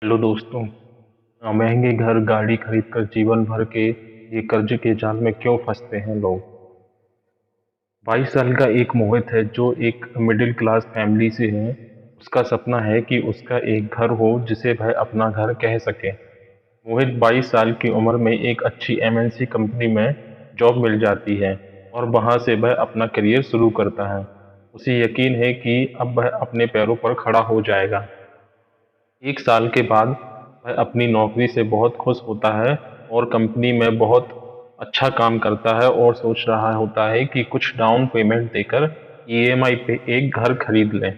Hello दोस्तों। महंगे घर गाड़ी खरीदकर जीवन भर के ये कर्ज के जाल में क्यों फंसते हैं लोग। 22 साल का एक मोहित है जो एक मिडिल क्लास फैमिली से है। उसका सपना है कि उसका एक घर हो जिसे वह अपना घर कह सके। मोहित 22 साल की उम्र में एक अच्छी एमएनसी कंपनी में जॉब मिल जाती है और वहां से वह अपना करियर शुरू करता है। उसे यकीन है कि अब वह अपने पैरों पर खड़ा हो जाएगा। 1 साल के बाद वह अपनी नौकरी से बहुत खुश होता है और कंपनी में बहुत अच्छा काम करता है और सोच रहा होता है कि कुछ डाउन पेमेंट देकर ईएमआई पे एक घर खरीद लें।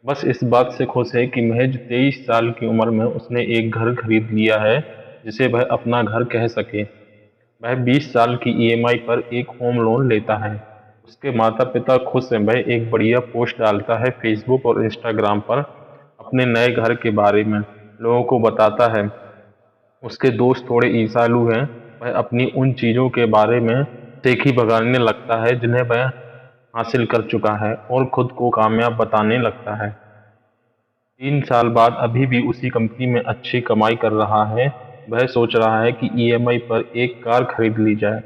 बस इस बात से खुश है कि महज 23 साल की उम्र में उसने एक घर खरीद लिया है जिसे वह अपना घर कह सके। वह 20 साल की ईएमआई पर एक होम लोन लेता है। उसके माता पिता खुश हैं। वह एक बढ़िया पोस्ट डालता है फेसबुक और इंस्टाग्राम पर अपने नए घर के बारे में, लोगों को बताता है। उसके दोस्त थोड़े ईर्ष्यालु हैं। वह अपनी उन चीज़ों के बारे में देखी भगाने लगता है जिन्हें वह हासिल कर चुका है और खुद को कामयाब बताने लगता है। 3 साल बाद अभी भी उसी कंपनी में अच्छी कमाई कर रहा है। वह सोच रहा है कि ईएमआई पर एक कार खरीद ली जाए,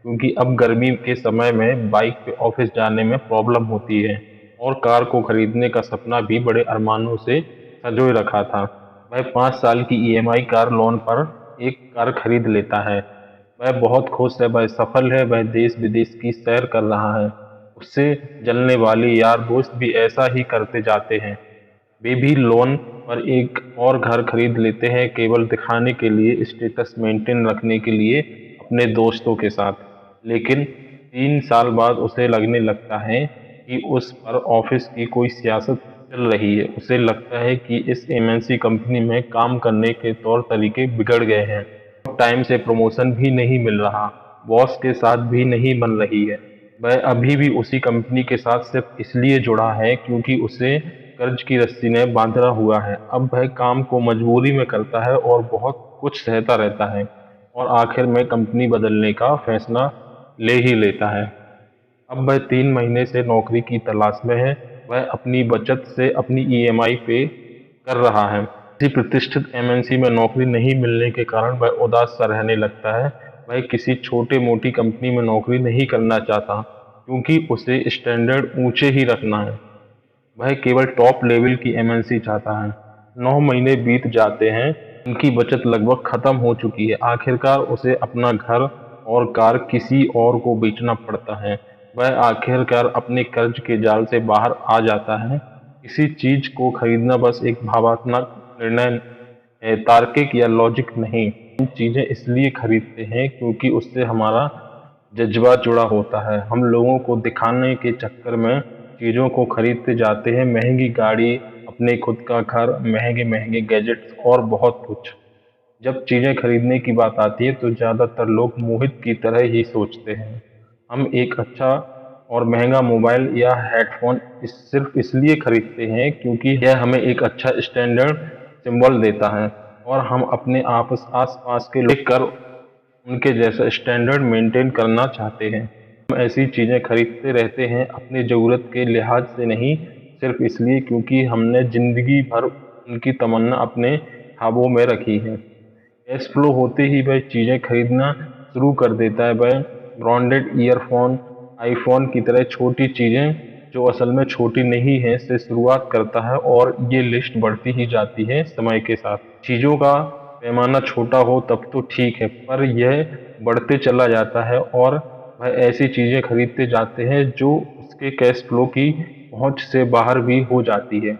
क्योंकि अब गर्मी के समय में बाइक पे ऑफिस जाने में प्रॉब्लम होती है और कार को खरीदने का सपना भी बड़े अरमानों से संजोए रखा था। वह 5 साल की ईएमआई कार लोन पर एक कार खरीद लेता है। वह बहुत खुश है, वह सफल है, वह देश विदेश की सैर कर रहा है। उससे जलने वाले यार दोस्त भी ऐसा ही करते जाते हैं। वे भी लोन पर एक और घर खरीद लेते हैं, केवल दिखाने के लिए, स्टेटस मेंटेन रखने के लिए अपने दोस्तों के साथ। लेकिन 3 साल बाद उसे लगने लगता है कि उस पर ऑफिस की कोई सियासत चल रही है। उसे लगता है कि इस एमएनसी कंपनी में काम करने के तौर तरीके बिगड़ गए हैं। टाइम से प्रमोशन भी नहीं मिल रहा, बॉस के साथ भी नहीं बन रही है। वह अभी भी उसी कंपनी के साथ सिर्फ इसलिए जुड़ा है क्योंकि उसे कर्ज की रस्सी ने बांधा हुआ है। अब वह काम को मजबूरी में करता है और बहुत कुछ सहता रहता है और आखिर में कंपनी बदलने का फैसला ले ही लेता है। अब वह 3 महीने से नौकरी की तलाश में है। वह अपनी बचत से अपनी ईएमआई पे कर रहा है। किसी प्रतिष्ठित एमएनसी में नौकरी नहीं मिलने के कारण वह उदास सा रहने लगता है। वह किसी छोटे मोटी कंपनी में नौकरी नहीं करना चाहता, क्योंकि उसे स्टैंडर्ड ऊंचे ही रखना है। वह केवल टॉप लेवल की एमएनसी चाहता है। 9 महीने बीत जाते हैं। उनकी बचत लगभग खत्म हो चुकी है। आखिरकार उसे अपना घर और कार किसी और को बेचना पड़ता है। वह आखिरकार अपने कर्ज के जाल से बाहर आ जाता है। किसी चीज को खरीदना बस एक भावनात्मक निर्णय है, तार्किक या लॉजिक नहीं। हम चीजें इसलिए खरीदते हैं क्योंकि उससे हमारा जज्बा जुड़ा होता है। हम लोगों को दिखाने के चक्कर में चीज़ों को खरीदते जाते हैं, महंगी गाड़ी, अपने खुद का घर, महंगे महंगे गैजेट्स और बहुत कुछ। जब चीज़ें खरीदने की बात आती है तो ज़्यादातर लोग मोहित की तरह ही सोचते हैं। हम एक अच्छा और महंगा मोबाइल या हेडफोन सिर्फ इसलिए खरीदते हैं क्योंकि यह हमें एक अच्छा स्टैंडर्ड सिंबल देता है और हम अपने आस पास के लोग कर उनके जैसा स्टैंडर्ड मेंटेन करना चाहते हैं। हम ऐसी चीज़ें खरीदते रहते हैं अपनी ज़रूरत के लिहाज से नहीं, सिर्फ इसलिए क्योंकि हमने ज़िंदगी भर उनकी तमन्ना अपने ख्वाबों में रखी है। कैश फ्लो होते ही वह चीज़ें खरीदना शुरू कर देता है। वह ब्रांडेड ईयरफोन, आईफोन की तरह छोटी चीज़ें जो असल में छोटी नहीं है से शुरुआत करता है और ये लिस्ट बढ़ती ही जाती है समय के साथ। चीज़ों का पैमाना छोटा हो तब तो ठीक है, पर यह बढ़ते चला जाता है और वह ऐसी चीज़ें खरीदते जाते हैं जो उसके कैश फ्लो की पहुंच से बाहर भी हो जाती है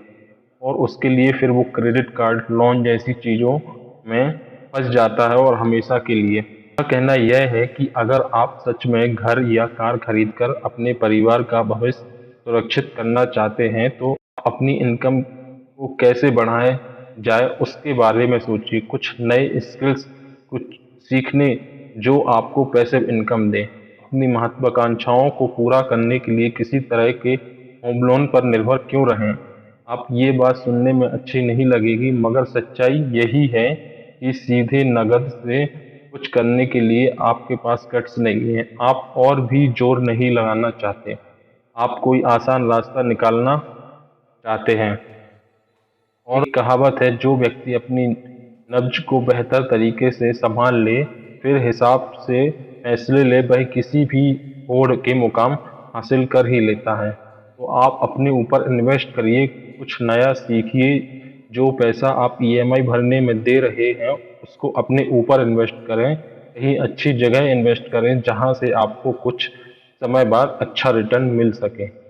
और उसके लिए फिर वो क्रेडिट कार्ड, लोन जैसी चीज़ों में फंस जाता है और हमेशा के लिए। मेरा कहना यह है कि अगर आप सच में घर या कार खरीदकर अपने परिवार का भविष्य सुरक्षित करना चाहते हैं तो आप अपनी इनकम को कैसे बढ़ाएं जाए उसके बारे में सोचिए। कुछ नए स्किल्स कुछ सीखने जो आपको पैसिव इनकम दें। अपनी महत्वाकांक्षाओं को पूरा करने के लिए किसी तरह के होम लोन पर निर्भर क्यों रहें। आप ये बात सुनने में अच्छी नहीं लगेगी, मगर सच्चाई यही है कि सीधे नकद से कुछ करने के लिए आपके पास गट्स नहीं है। आप और भी जोर नहीं लगाना चाहते, आप कोई आसान रास्ता निकालना चाहते हैं। और एक कहावत है, जो व्यक्ति अपनी नब्ज को बेहतर तरीके से संभाल ले, फिर हिसाब से फैसले ले, वह किसी भी होड़ के मुकाम हासिल कर ही लेता है। तो आप अपने ऊपर इन्वेस्ट करिए, कुछ नया सीखिए। जो पैसा आप ईएमआई भरने में दे रहे हैं, उसको अपने ऊपर इन्वेस्ट करें, कहीं अच्छी जगह इन्वेस्ट करें जहां से आपको कुछ समय बाद अच्छा रिटर्न मिल सके।